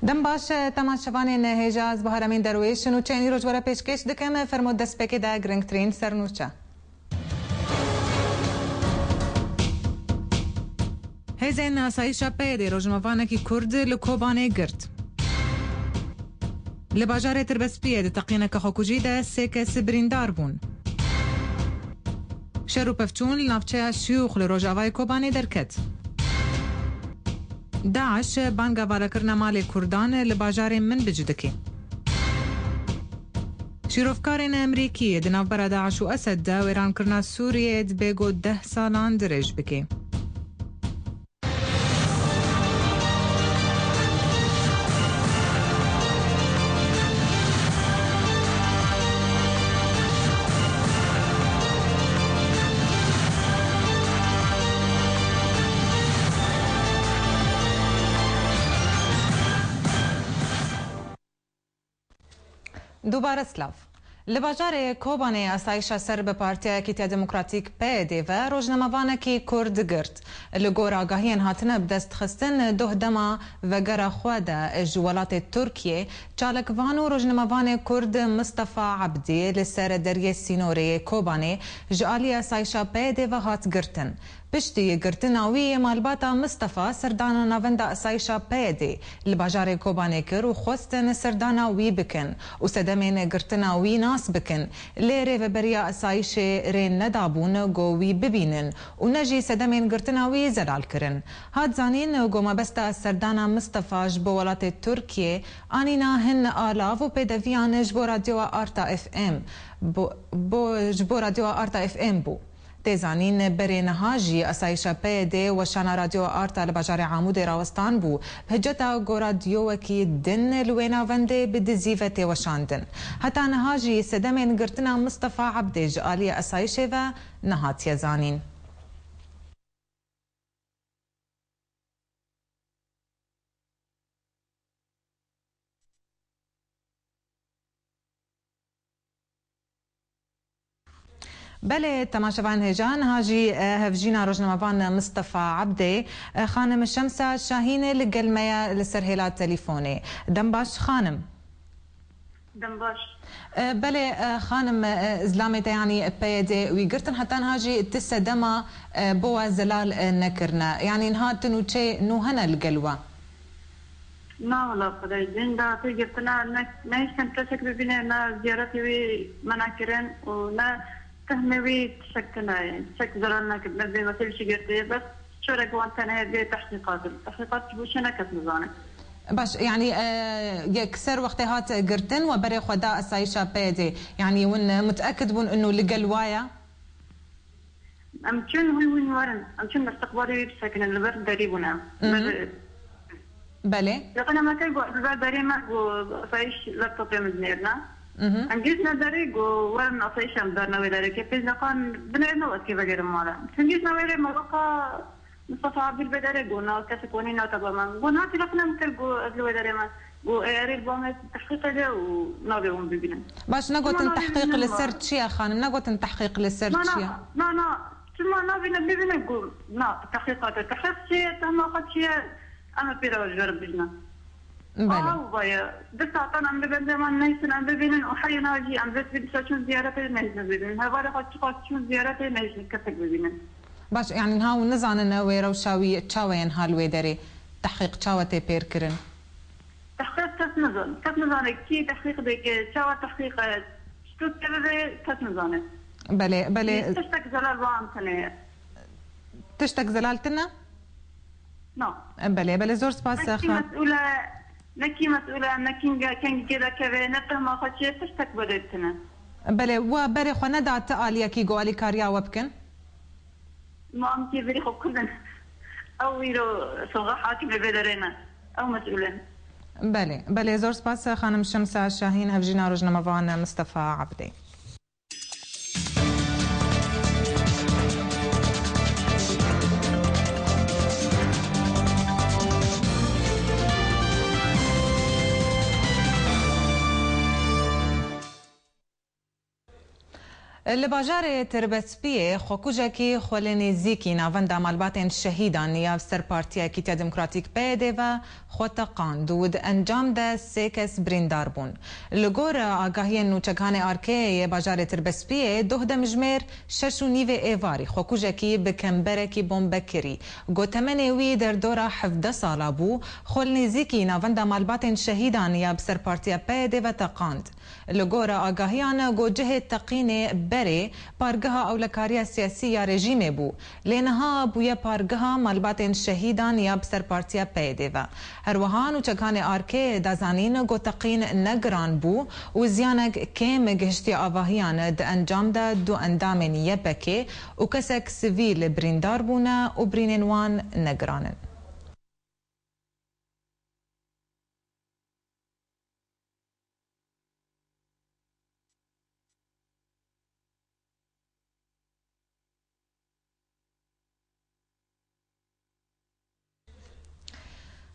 دم باش تماشاوان هجاز بهرامین درویش و چینی روزواره پیشکش دکم فرمود دست پکی دا گرنگ ترین سرنوچه هزین آسایشا پیده روزموانکی کرد لکوبانه گرد لباجار تربسپیه ده تقینه که خوکوجی ده سیکس بریندار بون شروع پفتون لنافچه شیوخ لروجاوای کوبانه درکت داعش بانگا وارکرنا مال کردان لباجار من بجدکی شیروفکارین امریکی ده نوبر داعش و اسد ده ویران کرنا سوریه ده بگو 10 سالان درج بکی دوباره سلاف لباجار کوبانه آسایش سر به پارتیا کیتیا دموکراتیک پیده و روزنامه‌وانه کی کرد گرد لگور آگاهین هاتنه بدست خستن ده دما و گر خواده جوالات ترکیه چالکوان و روزنامه‌وان کرد مصطفى عبدی لسر دریه سینوری کوبانه جالی آسایش پیده و هات گرتن پشتی گرتناوی مالباتا مصطفى سردانا ناوندا اسایشا پیدی لباجار کوبانه کر و خواستن سرداناوی بکن و سدمین گرتناوی ناس بکن لیره و بریا اسایش رین ندابون گووی ببینن و نجی سدمین گرتناوی زلال کرن هاد زانین گو مبستا سردانا مصطفى جبولات ترکیه آنینا هن آلاف و پیدویان جبو رادیو آرتا اف ام جبو رادیو آرتا اف ام بو تزانین برین هاجی اسایشا پیده و شانا رادیو آرتا لباجار عمود راوستان بو هجتا گو رادیو کی دن لوینا ونده بدزیفت و شاندن حتی نهاجی سدمین گرتنا مصطفى عبدی جالی اسایشه و نهات یزانین بله تماشاوان هجان هاجی هفجینا روزنامه‌وان مصطفى عبدی خانم شمسة شاهین لقلمية لسرهلات تليفوني دمباش خانم دمباش بله خانم زلامت يعني بيدي ويقرتن حتى هاجي تسدما بوا زلال نكرنا يعني نهاتن وشي نوهنا القلوة لا والله خدای زنده تو گفتنا نه کنترل ببینه نه زیارتی وی مناکرن و نه تهموي تشكنا شك زرنا كنا زي ما تمشي قرتي بس شو رجوان تنا هذه التحقيقات بوشنا كتنظانة باش يعني يكسر وقت هات قرتن وبري خدا اسايشا بيدي يعني ون متاكد بون انه لقى الوايا ام شنو هو وين ورن ام شنو استقبالي بسكن البر دريبنا بله لقنا ما كان البر دريما وفايش لابتوب مزنيرنا انجزنا دريق ورن اصيش ام دارنا وداري كيف لقان بنعنا وقت كيف غير مالا تنجزنا وري ملقا مصطفى عبد البدري قلنا كسكونينا تماما قلنا تلقنا مثل قو وداري ما قو ايري البوم تحقيق له ونابيهم ببينا باش نقول تحقيق للسرت شيا خانم نقول تحقيق للسرت شيا لا ثم نابينا ببينا قول لا تحقيقات التحقيق شيء تهم اخذ شيء انا بيرا وجرب بجنا بايا بس اعطانا عم ببنده ما نيسن عم ببينن وحينا واجي عم بس شو زيارتي نيسن ببينن هذا خد شو زيارتي نيسن كتك ببينن باش يعني نهاو نزعن نويرا وشاوي تشاوين هالويدري تحقيق تشاوتي بيركرن تحقيق كتنظن كي تحقيق ديك تشاوى تحقيق شو تبدي كتنظن بله تشتك زلال وعم سنه تشتك زلالتنا؟ نعم بله زور سباس نكي مسؤولة نكين كان كذا كذا نتهم أخذ شيء تشتك بدرتنا. بله وبري خنا دا تقاليا كي قالي كاريا وبكن. ما أمتي بري خو كلنا أو يرو صغار حاكم بدرنا أو مسؤولين. بله زور سباس خانم شمسة شاهين هفجينا روزنامه‌وان مصطفى عبدي. لباجار تربتسبیه خوکوژکی خولنزیکی ناوندا مالباتن شهیدان نیاف سر پارتیا کیتیا دموکراتیک پیده و خوتقان دود انجام ده سیکس بریندار بون. لگور آگاهی نوچگان آرکه باجار تربتسبیه دوه دمجمر شش و نیو ایواری خوکوژکی بکمبره کی بومبکری. گوتمنه وی در دورا 17 سالا بو خولنزیکی ناوندا مالباتن شهیدان نیاف سر پارتیا پیده و تقاند. لگور آگاهیان گوجه تقینه بره پارگها اولکاریا سیاسی یا رژیم بو لینها بویا پارگها مالبات شهیدان یا بسر پارتیا پیده و هروهان و چکان آرکه دازانین گو تقین نگران بو و زیانک کم گشتی آواهیان د انجام ده دو اندام نیبکه و کسک سویل بریندار بونه و برینوان نگرانن.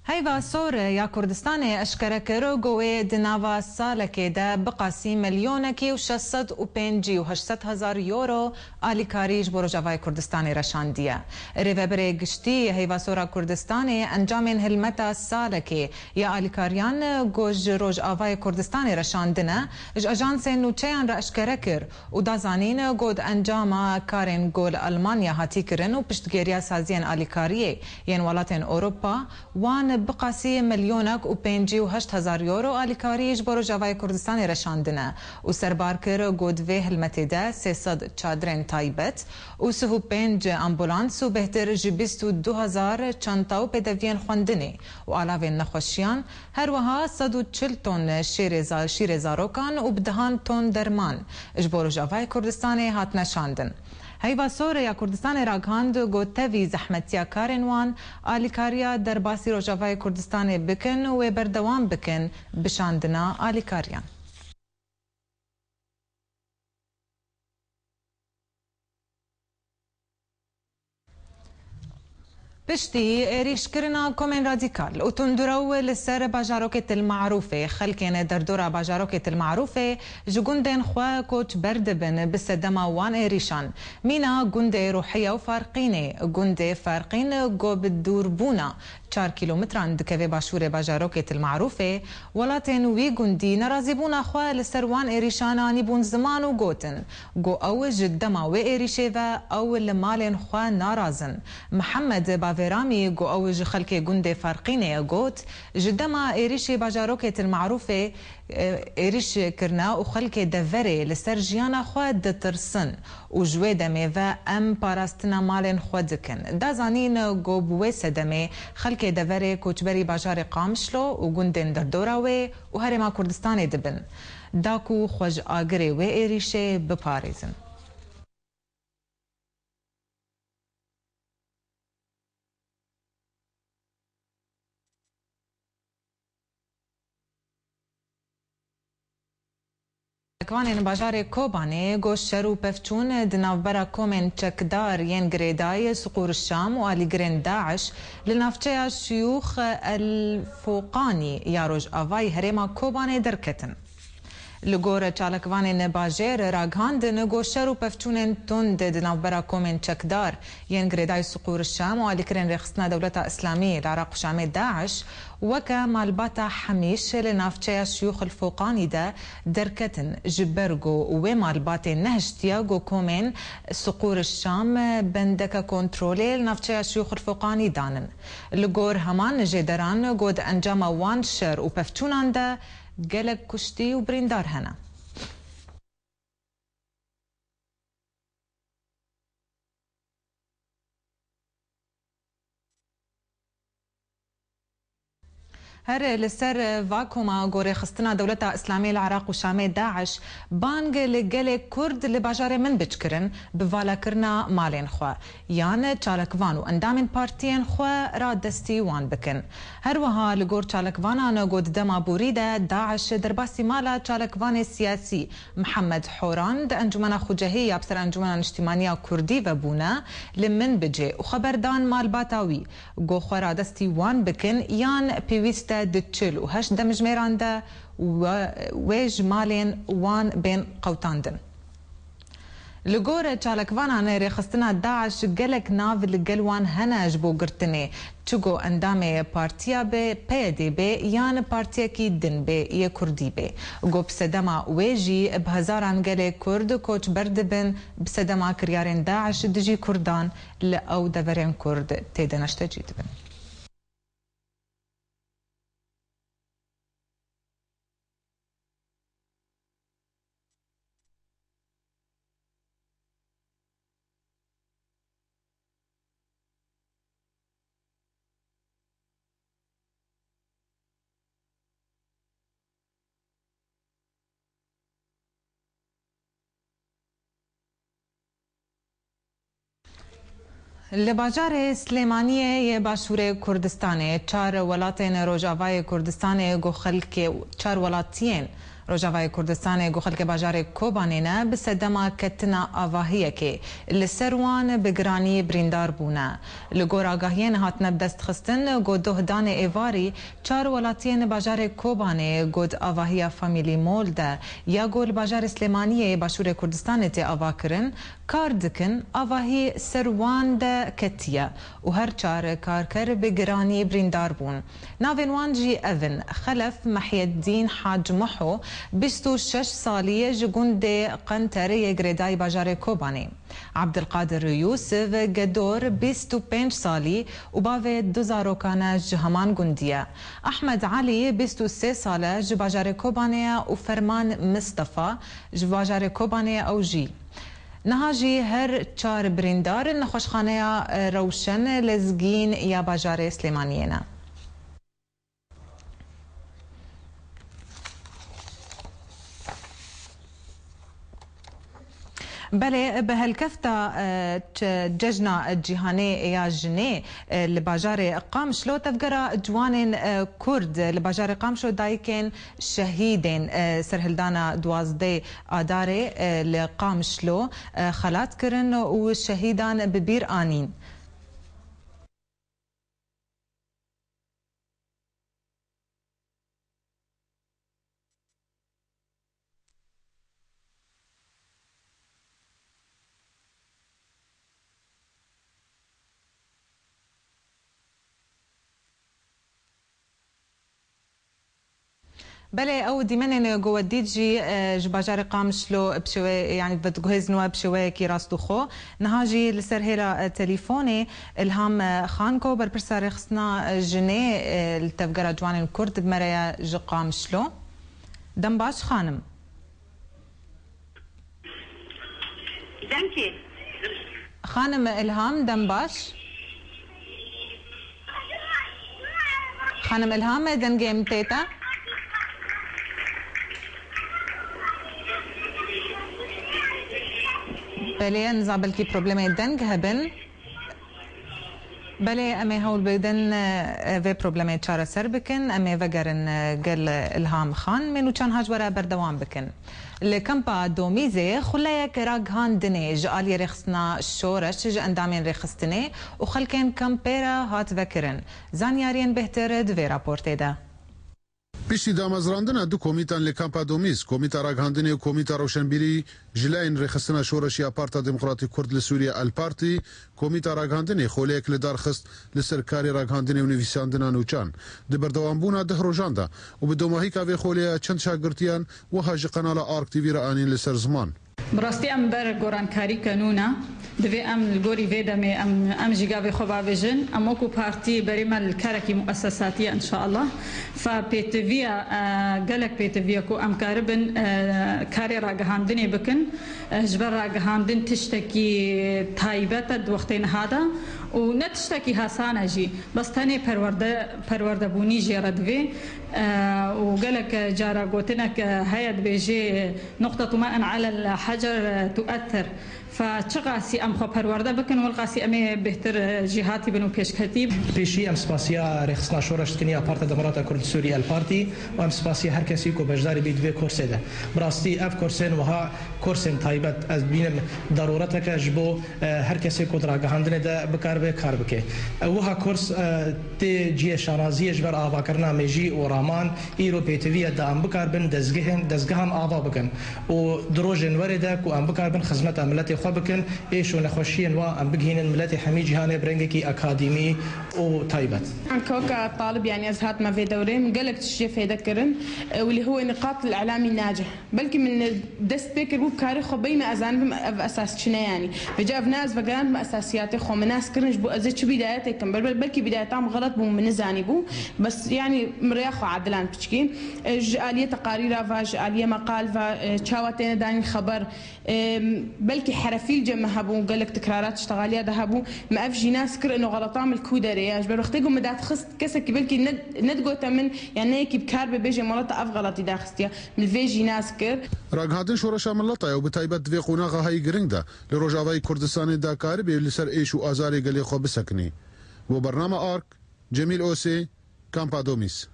هیوا سور یا کردستان اشکره کرو گوه دناوا سال که ده بقاسی ملیونکی و 650,000 یورو آلیکاریش برو جوای کردستان رشاندیه. ریوبر گشتی هیوا سورا کردستان انجام هلمتا سال که یا آلیکاریان گوش روش آوای کردستان رشاندنه اج اجانس نوچیان را اشکره کر و دازانین گود انجام کارن گول المانیا هاتی کرن و پشتگیریا سازین آلیکاریه ین ولاتن اوروپا وان بقاسی ملیونک و 58,000 یورو آلیکاریش برو جوای کردستان رشاندنه و سربار کر گودوه هلمتی ده 300 چادرین تایبت و 35 امبولانس و بهتر جبیست و 2,000 چانتا و پیدوین خوندنی و علاوه نخوشیان هر وها 140 تن شیر زاروکان و بدهان تن درمان اجبرو جوای کردستان هات نشاندن. هیوا سور یا کردستان راگاند گو تاوی زحمتیا کارنوان آلیکاریا در باسی روجاوای کردستان بکن و بردوام بکن بشاندنا آلیکاریان. پشتی ایریش کرنا کومن رادیکال و تندرو لسر باجاروکت المعروفه خلکین در دورا باجاروکت المعروفه جگوندن خوا کوچ بردبن بسدما وان ایریشان مینا گنده روحیه و فارقینه گنده فارقین گو بدوربونا 4 کیلومتران دکوه باشور باجاروکت المعروفه ولاتن وی گندی نرازیبونا خوا لسر وان ایریشانانی بون زمان و گوتن گو او جدما و ایریشه و او لمالن خوا نارازن. محمد باویرامی گو اوج خلک گنده فرقینه گوت جدما ایریش باجاروکت المعروفه ایریش کرنا و خلک دوره لسر جیانا خود دترسن و جوه دمه و ام پاراستنا مالن خود دکن دازانین گو بوه سدمه خلک دوره کوچبری باجار قامشلو و گندن در دوراوه و هرما کردستان دبن داکو خوش آگره و ایریشه بپارزن. کوانین باجار کوبانه گوشر و پفچون دنافبرا کومن چکدار ین گریدای سقور الشام و آلی گرین داعش لنافچه شیوخ الفوقانی یاروج آوای هرما کوبانه درکتن. لگور چالکوان باجر راگاند نگوشر و پفچون تند دنافبرا کومن چکدار ین گریدای سقور الشام و آلی گرین رخصنا دولت اسلامی العراق شام داعش وكا مالباتا حميش لنافچه شيوخ الفوقاني ده دركتن جبرغو ومالباتي نهجتياغو كومين سقور الشام بندكا كنترولي لنافچه شيوخ الفوقاني دانن. لغور همان جدران گود انجام وان شر و پفچونان ده گلک کشتی و بریندار هنه. هر لسر واكوما غوري خستنا دولتا اسلامي العراق وشامي داعش بانگ لگل كرد لباجار من بچكرن بوالا كرنا مالين خوا يان چالكوان و اندامن بارتين خوا را دستي وان بكن. هر وها لگور چالكوانا نگود دما بوريده داعش درباسي مالا چالكوان سياسي محمد حوران د انجمنا خوجهي بسر انجمنا اجتماعية كردي وبونا لمن بجي وخبردان مال باتاوي گو خوا را دستي وان بكن يان بيويست دتشل و هش دمجميران ده ويج مالين وان بين قوتاندن. لگور چالکوانان رخستنا داعش گلک ناو لگلوان هنج بو گرتنه چگو اندام پارتیا به پیدی به یان پارتیا کی دن به یه کردی به گو بسدما ویجی بهزاران گل کرد کوچ برد بن بسدما کریارن داعش دجی کردان لأو دورین کرد تیدنشت جید بن لباجار سلیمانیه باشور کردستانه چار ولاتین روجاوای کردستانه گو خلک چار ولاتین روجاوای کردستان گو خلک باجار کوبانینه بسدما کتنا آواهیه که لسروان بگرانی بریندار بونه لگور آگاهین هاتنه بدست خستن گو دهدان ایواری چار ولاتین باجار کوبانه گود آواهی فامیلی مولده یا گول باجار سلیمانیه باشور کردستان تی آوا کرن کار دکن آواهی سروان ده کتیه و هر چار کارکر بگرانی بریندار بون ناوین وانجی اون خلف محی الدین حاج محو 26 سالیه جگوند قنطره گریدای باجار کوبانی عبدالقادر یوسف گدور 25 سالی و باوی 2000 کانه جهمان گندیه احمد علی 23 ساله جباجار کوبانی و فرمان مصطفى جباجار کوبانی او جی نهاجی هر چار بریندار نخوشخانه روشن لزگین یا باجار سلیمانیه بله به هالكفتا ججنا الجهاني يا جني لباجار قامشلو تفقرا جوان كرد لباجار قامشلو دايكن شهيدين سرهلدانا دوازدي آداري لقامشلو خلات كرن وشهيدان ببير آنين بله او ديمن جوا ديجي جباجار قامشلو بشوي يعني بتجهز نوا بشوي كي راستو خو نهاجي لسرهيرا تليفوني الهام خانكو بربرسار خصنا جني التفقرا جوان الكرد بمريا جقامشلو دمباش خانم دمكي خانم الهام دمباش خانم الهام دنجي متيتا بله نزابل کی پروبلم دنگ هبن بله امی هول بدن و پروبلم چاره سر بکن امی وگرن گل الهام خان منو چان هجوره بردوام بکن لکمپا دومیزه خلیک راگهان دنه جالی رخصنا شورش ج اندامین رخصتنه و خلکن کمپیرا هات وکرن زانیارین بهتر دوی راپورته ده پیشتی دامزراندن دو کمیتان لکامپا دومیز کمیتا راگهاندنی و کمیتا روشنبیری جلاین رخصتنا شورشی پارتا دموکراتی کرد لسوریه الپارتی کمیتا راگهاندنی خولیک لدار خست لسرکاری راگهاندنی و نویساندنا نوچان ده بردوانبونا ده روژاندا و به دوماهی که خولیا چند شاگرتیان و هاج قنال آرک تیوی را آنین لسر زمان براستی ام بر گورانکاری کنونا دوی ام الگوری ویدمی ام جیگاوی خوبا ویژن ام اکو پارتی بریم الکارکی مؤسساتی ان شاء الله فبيتفيا قالك بيتفيا كو ام كاربن كاري راغهاندني بكن جبر راغهاندن تشتكي تايبات وقتين هذا ونتشتكي هاسانا جي بس تاني پرورده بوني جيردوي وقالك جارا قوتنك هيد بيجي نقطة ماء على الحجر تؤثر فچقاسی ام خو پرورده بکن والقاسی ام بهتر جهاتی بنو پیشکتی پیشی ام سپاسیا رخصنا شورش کنیا پارت دموکرات کرد سوریه الپارتی و ام سپاسیا هر کسی کو بجداری بید و کورسه ده براستی اف کورسن وها کورسن تایبت از بینم ضرورت که جبو هر کسی کو دراگهاندنه ده بکار به کار بکه وها کورس تی جی شارازی جبر آوا کرنا میجی و رامان ایرو پیتوی ده ام بکار بن دزگهان آوا بکن و دروجن ورده کو ام بکار بن خدمت ملت خو بکن ایش و نخوشین و ام بگهین ملت حمی جهان برنگی اکادمی و تایبت عن كوكا طالب يعني ازهات ما في دورين قالك تشجيع في ذكرن واللي هو نقاط الاعلامي الناجح بلكي من دست بيكر بو كاريخو بين ازان اساس شنو يعني فجاء ناس فقران اساسيات خو ناس كرنج بو ازت بداياتكم بلكي بدايتهم غلط بو من زاني بو بس يعني مريخو عدلان بتشكي آلية تقارير فاج آلية مقال فا تشاوتين داني خبر بلكي حرفيل جمع هبو قالك تكرارات اشتغاليه ذهبوا ما افجي ناس كر انه غلطام الكودري يا جبر اختيكم مدات خست كسك بلكي ندقو تمن يعني هيك بكار بيجي مرات اف غلطي داخستيا من فيجي ناس كر راگهاتن شورش ملت و بتایبت دوی قوناغه های گرنگ ده لروجاوی کردستان داکار به لسر ایش و آزاری گلی خو بسکنی و برنامه آرک جمیل اوسی کامپادومیس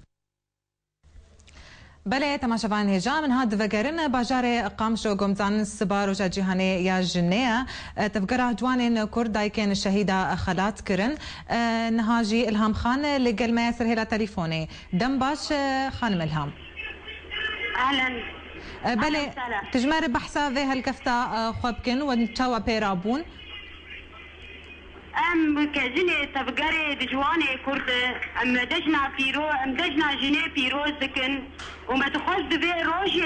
بله تماشاوان هجا من هاد وگرن باجار قامشو گمزان سبار و جهانی یا جنیه تفقره جوانین کرد دایکن شهیده خلات کرن نهاجی الهام خان لقل ما يسر هلا تليفوني دم باش خانم الهام اهلا بله تجمر بحثا في هالكفتا خوبكن ونتشاوا بيرابون ام كجني تفقري دجواني كرد ام دجنا بيرو ام دجنا جني بيروز بكن وما تخوش دبي روجي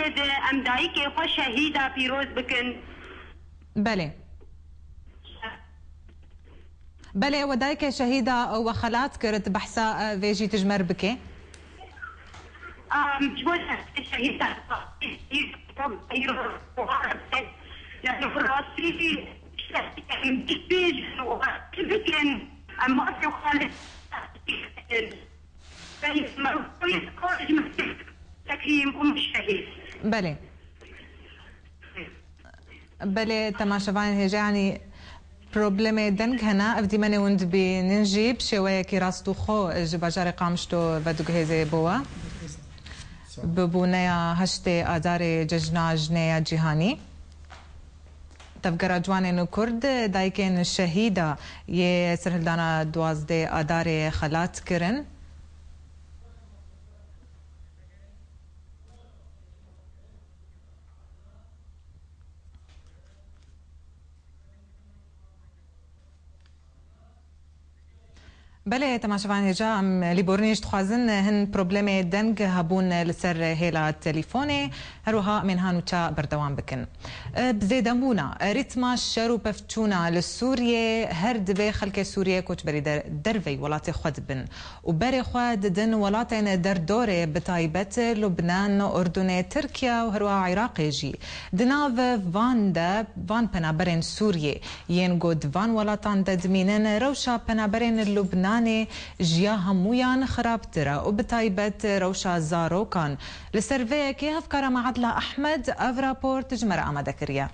ام دايكي خوش شهيدة بيروز بكن بله ودايكي شهيدة وخلات كرت بحثا فيجي تجمر بكي جبوز شهيدة يعني في الراسي بله تماشاوان هجا يعني بروبلمي دنگ هنا افدي مني وند بننجيب شوية كي راستو خو جباجاري قامشتو بدوك هزي بوا ببونيا هشتي آداري ججنا جنيا جهاني تفقر جوانين كرد دايكين الشهيدة يسرهل دانا دوازدي آداري خلات كرن بله تماشاوان هجا ام لیبورنیش تخوازن هن پروبلم دنگ هبون لسر هیلا تليفوني هروها من هانوچا بردوان بكن بزيدمونا ريتما شرو بفتونا لسوريا هر دبي خلق سوريا كوت بري دروي ولاتي خود بن وبري خود دن ولاتين در دوري بتايبت لبنان اردن تركيا وهروها عراق يجي دناف فان بنابرين سوريا ين قد فان ولاتان ددمينن روشا بنابرين لبنان جيا همويان خرابترا وبتايبت روشا زاروكان لسرفيه كي هفكر مع عدلا احمد اف رابورت جمر اماده كريا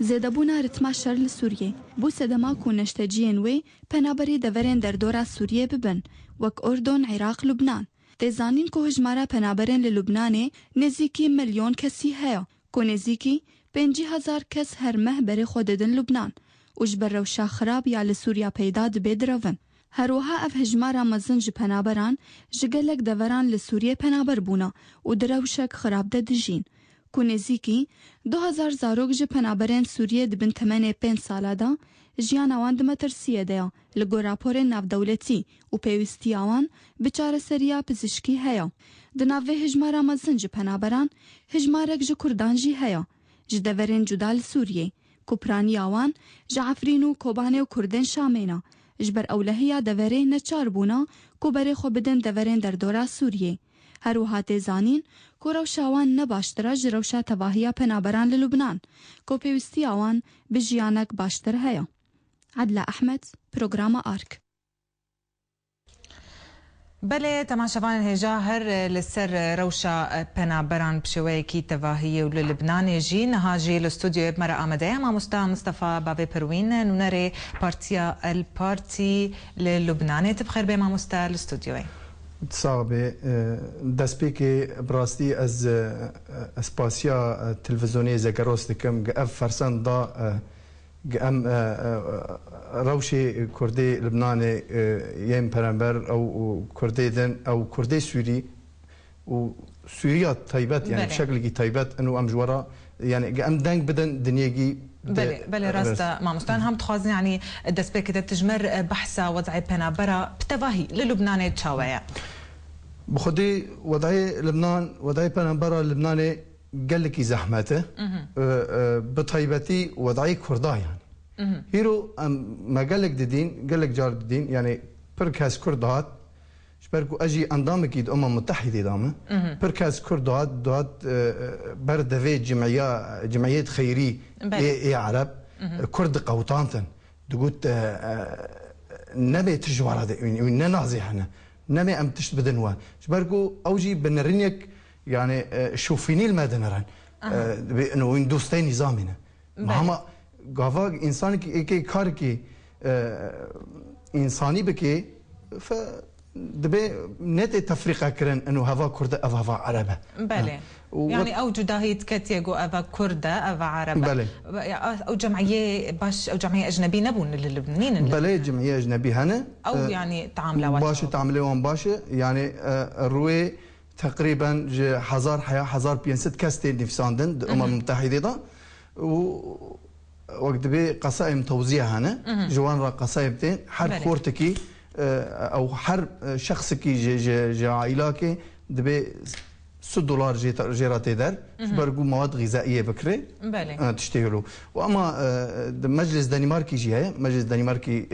زێدەبوونا ritma شەر لە سووریێ بۆ سەدەماک و نەشتەجیên wê penaberê deverên derdora Sûriyê bibin wek Ordon, Iraq, Lubnan. Têzanîn ku hejmara penaberên li Lubnanê nêzîkî milyon kesî heye ku nêzîkî 50,000 kes her meh berê xwe didin Lubnan û ji ber rewşa xirab ya li Sûriya peyda dibê diravin. Herwiha ev hejmara mezin ji penaberan ji gelek deveran li Sûriyê penaber bûne û di rewşek xirab de dijîn. Ku nêzîkî 2000 zarok ji penaberên Sûriyê dibin temenê 5 sala da jiyana wan di metirsiyê de ya li gor raporên navdewletî û pêwîstiya wan bi çareseriya pizîşkî heye. Di nav vê hejmara mezin ji penaberan hejmarek ji Kurdan jî heye ji deverên cuda li Sûriyê ku piraniya wan ji Efrîn û Kobanê û Kurdên Şamê ne ji ber ewlehiya deverê neçar bûna ku berê xwe bidin deverên derdora Sûriyê. Herwiha têzanîn ku rewşa wan ne baştir e ji rewşa tevahiya penaberan li Lubnan ku pêwîstiya wan bi jiyanek baştir heye. Adla Ahmed, Programa Ark. بله تماشاوان هجاهر لسر روشا بنابران بشويكي تواهي وللبنان جي نهاجي الاستوديو بمرة آمده مع مصطفى بابي بروين نونري بارتيا البارتي للبنان تبخير بما مستا الاستوديو صعبة دسبيكي براستي از اسباسيا تلفزيونية زكروس دكم اف فرسان دا ام روشي كردي لبناني يم برامبر او كردي دن او كردي سوري وسوريا طيبات يعني بشكل طيبات انه ام جورا يعني ام دنگ بدن دنيجي بله راستا ما مستان هم تخازن يعني دسبيك تجمر بحثة وضعي بنابرة بتواهي للبنان تشاوية بخدي وضعي لبنان وضعي بنابرة لبناني قال لك زحمته بطيبتي وضعي كردا يعني هيرو ما قال لك دين قال لك جار دين يعني بركاز كردات شبركو اجي انضام اكيد متحده دامه بركاز كردات دوات بردفي جمعيات خيري اي عرب كرد قوطانتن دقوت نبي تجوار هذا ننازي احنا نبي ام تشت بدنوا شبركو اوجي بنرنيك يعني شوفيني المدنران انه وين دوستين نظامنا مهما قافاق انسان كي كاركي انساني بكي ف دبي نت تفرقه كرن انه هذا كرد هذا عربه بله يعني او جداهيه كتيجو هذا كرد هذا عربه بله او جمعيه باش او جمعيه اجنبيه نبون للبنانيين بله جمعيه اجنبيه هنا او يعني تعاملوا باش تعاملوا باش يعني روي تقريبا 1500 كاستين نفساندن الامم المتحده دا وقت بي قصائم توزيع هنا جوان را قصائمتين حر خورتكي او حر شخصكي جي عائلاكي دبي $6 جيراتي دار برقو مواد غذائيه بكري تشتغلوا واما مجلس دنماركي جي هي مجلس دنماركي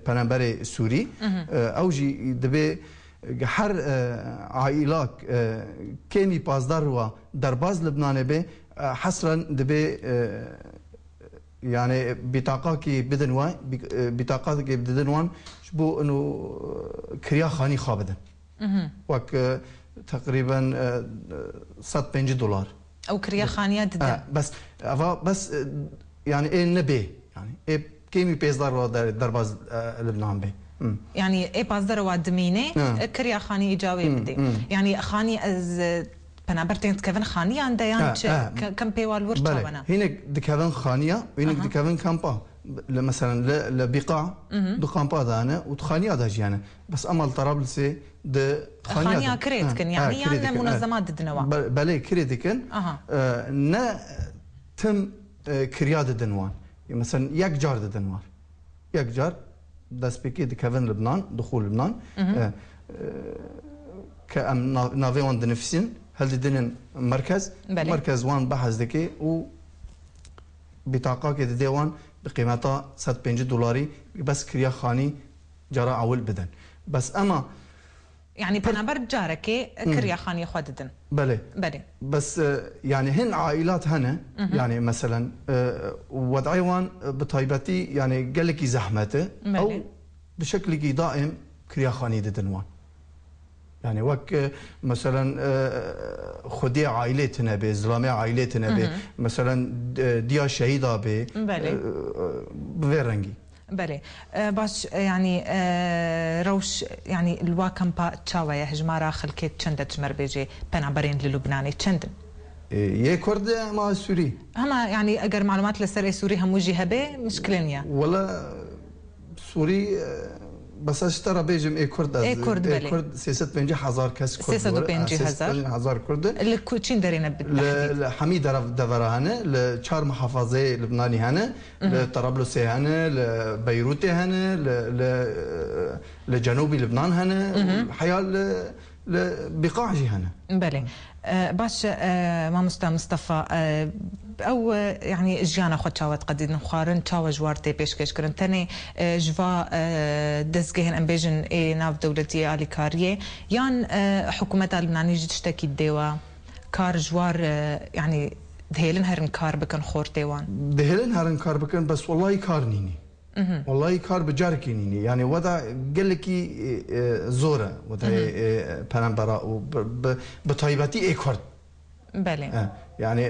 بنامبري سوري او جي دبي هر عائلات كمي پازدار هوا درباز لبنان به حصرا دبي يعني بطاقه كي بدنوان بطاقات كي بدنوان شبو انه كريا خاني خابده وك تقريبا $150 او كريا خانيات بس يعني ايه نبي يعني ايه كمي پازدار درباز لبنان به يعني اي بازدر وادمينه كريا خاني اجاوي بدي يعني خاني از بنابرتين تكفن خانيه عند يعني كم بيوال ورطه وانا هناك دكفن خانيه وهناك دكفن كامبا مثلا لبقاع دو كامبا دانا وتخانيه داجي انا بس امل طرابلس د خانيه كريتكن يعني يعني منظمات دنوا بلي كريتكن نا تم كرياده دنوان مثلا يك جار دنوار يك جار دسبيكي دكفن لبنان دخول لبنان كأم نافيون دنفسين هل دنن مركز مركز وان بحث دكي و بطاقة كده ديوان بقيمتها $150 بس كريا خاني جرى أول بدن بس أما يعني بنابر جاركي كريا خاني خوددن بله بس يعني هن عائلات هنا يعني مثلا وضعيوان بطيبتي يعني قال لك زحمته او بشكل دائم كريا خاني ددنوان يعني وك مثلا خدي عائلتنا به زلامه عائلتنا به مثلا ديا شهيده به بفرنجي بله باش يعني روش يعني الواكم با تشاوية هجمارا خلكت چند تجمر بيجي بنابرين للبناني چندن يه كرد ما سوري هما يعني اگر معلومات لسر سوري هم جهه به مشكلنيا ولا سوري بس اشترى بيجم كرد كرد 650,000 كاس كرد 650,000 كرد اللي كوتشين دارينا بالتحديد حميد دفرة هنا لشار محافظة لبناني هنا لطرابلس هنا لبيروت هنا لجنوبي لبنان هنا الحياة لبقاع هنا بلي باش ما مصطفى او يعني جانا خد شاوت قديد نخارن شاو جوارتي بيشكش كرن تاني جوا دزجهن امبيجن اي ناف دولتي الي كاريه يان حكومه اللبنانيه تشتكي الدوا كار جوار يعني دهيلن هرن كار بكن خور ديوان دهيلن هرن كار بكن بس والله كارنيني والله كار بجاركيني يعني وضع قال لك زوره وضع بانبرا بطيبتي اي كرد بله يعني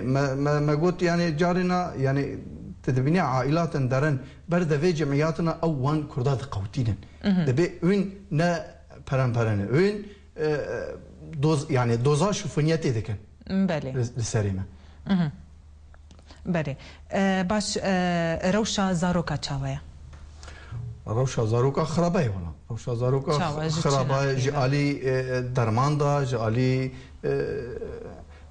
ما قلت يعني جارنا يعني تدبني عائلات درن برد في جمعياتنا او وان كردات قوتين دبي وين نا بانبرا وين دوز يعني دوزا شوفنياتي ذيك بله للسريمه بله باش روشا زاروكا تشاويا روشا زاروكا خرابه والله روشا زاروكا خرابه جالي درماندا جالي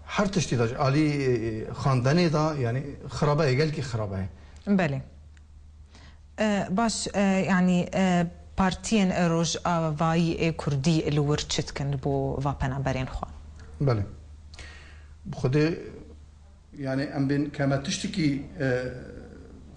هر تشتي دا جالي خاندني دا يعني خرابه قال كي خرابه بله باش يعني بارتين روج فاي كردي اللي ورتشتكن بو فابنا برين خوان بله بخدي يعني ام بين كما تشتكي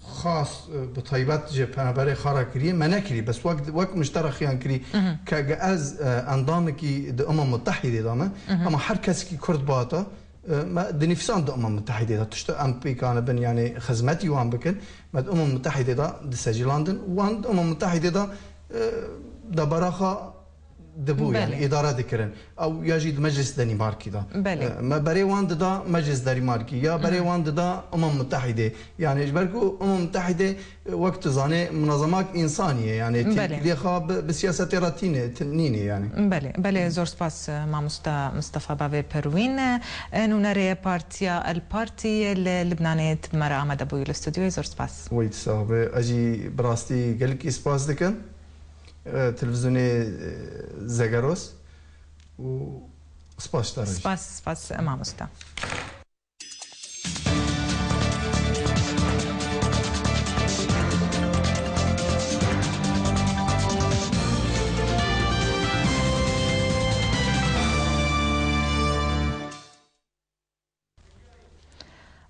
خاص بطيبات جبهه بري خارا كري ما نكري بس وقت مشترك يعني كري كجاز انظامكي الامم المتحده دامه اما هر كسكي كرد باتا ما دنفسان الامم المتحده تشت ام بي كان بن يعني خدمتي وان بكن ما الامم المتحده دا دسجي لندن وان الامم المتحده دا براخه دبو يعني اداره ذكرن او يجد مجلس دنماركي دا ما بري واند دا مجلس دنماركي يا بري واند دا متحده يعني اجبركو متحده وقت زاني منظمات انسانيه يعني اللي خاب بسياسه راتينه تنيني يعني بله زور سپاس ما مصطفى بابي پروین نونري بارتيا البارتي اللبنانيه مرا عمد ابو الاستوديو زور سپاس ويت صاحب اجي براستي قالك سپاس دكن تلفزيوني زاغاروس و سپاس دارج سپاس امام استا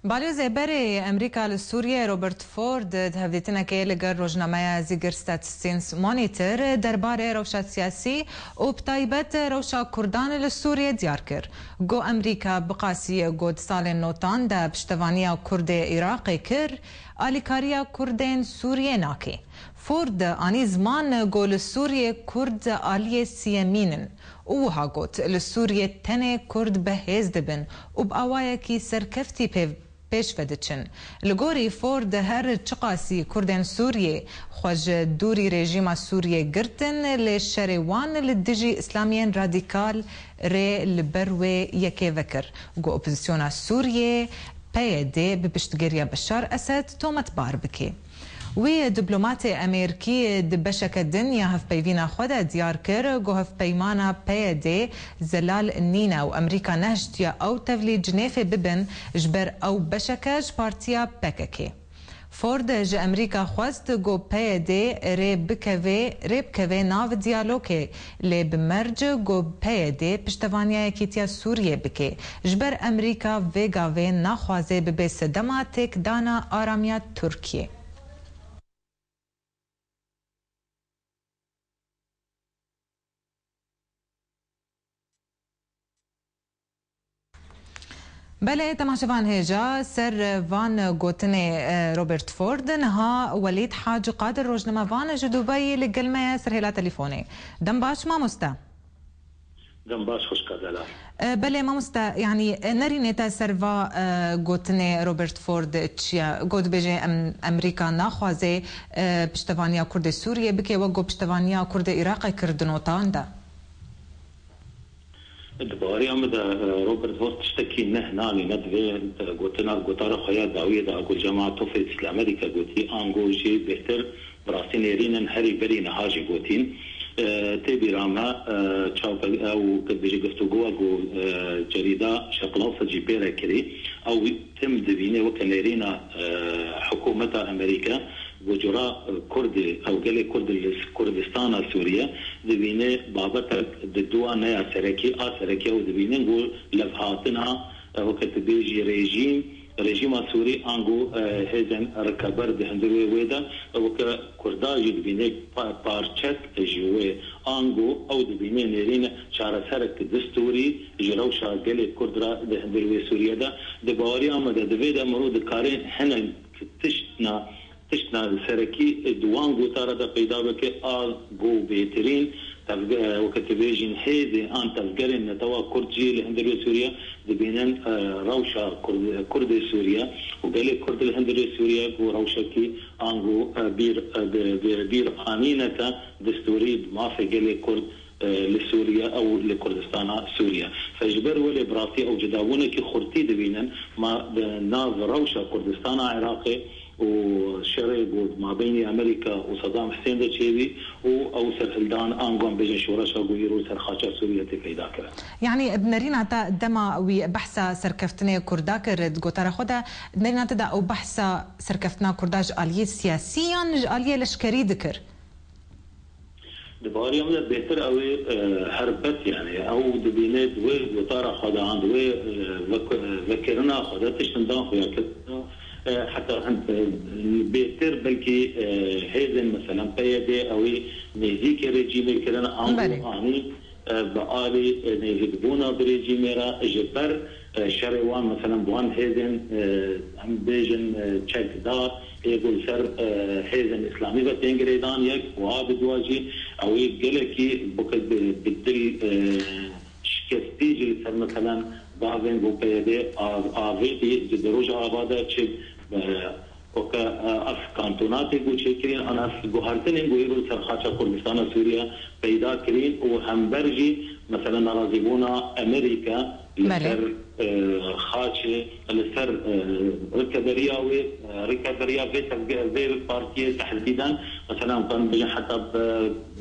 بالوزه بري امريكا لسوريا روبرت فورد تهديتنا كي لقر روجنامه زيجر ستاتستينس مونيتر درباره روشا سياسي وبطيبت روشا كردان لسوريا دياركر جو امريكا بقاسي قد سالين نوتان دا بشتوانيا كرد عراقي كر اليكاريا كردين سوريا ناكي فورد اني زمان قول سوريا كرد اليه سيامينن وها قوت لسوريا تنه كرد بهز دبن وباوايا كي سركفتي پیش ودچن لگوری فورد هر چقاسی کردن سوریه خوش دوری رژیم سوریه گرتن لشروان لدجی اسلامیان رادیکال ری لبروی یکی وکر گو اپوزیسیون سوریه پیده بپشتگیری بشار اسد تومت بار بکی وی دیپلمات امریکی دبشک الدنيا هف بيفينا خدا ديار كر جو هف بيمانا بيدي زلال نينا وامريكا نهجتيا او تفلي جنيفه ببن جبر او بشكاج بارتيا بككي فورد ج امريكا خواست جو بيدي ريبكوي ناف ديالوكي لي بمرج جو بيدي پشتوانيا كيتيا سوريا بكي جبر امريكا فيغاوي ناخوازي ببي سدماتك دانا آراميا تركيا بله تماشفان هيجا سر فان غوتني روبرت فورد نها وليد حاج قادر روجنما فان جدوبي لقلمة سر هلا تليفوني دمباش ما مستا دمباش خوش كادلا بله ما مستا يعني نري نتا سرفا غوتني روبرت فورد تشيا غود بيجي امريكا ناخوازي بشتوانيا كرد سوريا بكي وقو بشتوانيا كرد عراقي كردنوتان دا دباري أمد روبرت فورد تشتكي نهناني ندوي قوتنا خيا داوية دا أقول جماعة توفيت الأمريكا قوتي أنغوجي بهتر براسين يرين هري بري نهاجي قوتين تبي راما أو قد بيجي قفتو قو جريدة شقلاصة جيبيرا كري أو تم دبيني وكنيرينا حكومة أمريكا وجراء كردي او قال كردستان سوريا دبينه بابتك ددوا نيا سركي ودبينه نقول لفهاتنا وقت بيجي رژیم سوری انگو هزن رکبر دهندروی ویدا وک کرداج دبینه پارچت جوه انگو او دبینه نرین چهار سرک دستوری جلو شاگل کردرا دهندروی سوریه دا دباری آمده دویدا مرود کارین هنن تشتنا تشنا سركي دوان قطارة دا پیدا بك جو بهترين وكتبيجين هذه أن تفجرين نتوا كردجي لهندري سوريا دبينن روشة كرد سوريا وقال كرد الهندري سوريا وروشة كي أنجو بير قانينة دستوري ما في قال كرد لسوريا او لكردستان سوريا فاجبر ولي براسي او جداونه كي خرتي دبينن ما ناف روشة كردستان عراقي وشرق ما بين امريكا وصدام حسين دشيبي او سرحلدان انغون بين شورشا ويرو سرخاچا سوريا تكيدا كره يعني بنرينا تا دما وبحثا سركفتني كرداكر غوتارا خدا بنرينا تا او بحثا سركفتنا كرداج اليه سياسيا اليه لشكري ذكر دباري من بهتر او حربت يعني او دبينات وطارا خدا عند وذكرنا خدا تشندان خويا كده حتى انت بهتر بلكي هيزن مثلا بيدي او نزيك ريجيم كرنا اني بقالي نهجبونا بريجيميرا جبر شروان مثلا بوان هيزن هم بيجن تشيك دار يقول سر حزن اسلامي بتنجريدان يك وهذا دواجي او يقلكي بكد بدل شكستيجي سر مثلا بعضين بوبيدي افيتي دروج اباده تشي وكا اف كانتونات يقول شكرين انا في جوهرتين يقولوا سرخاچا كردستان سوريا پیدا كرين وهمبرجي مثلا رازيبونا امريكا لسر خاچه لسر ركبريا في البارتيه تحديدا مثلا كان بين حتى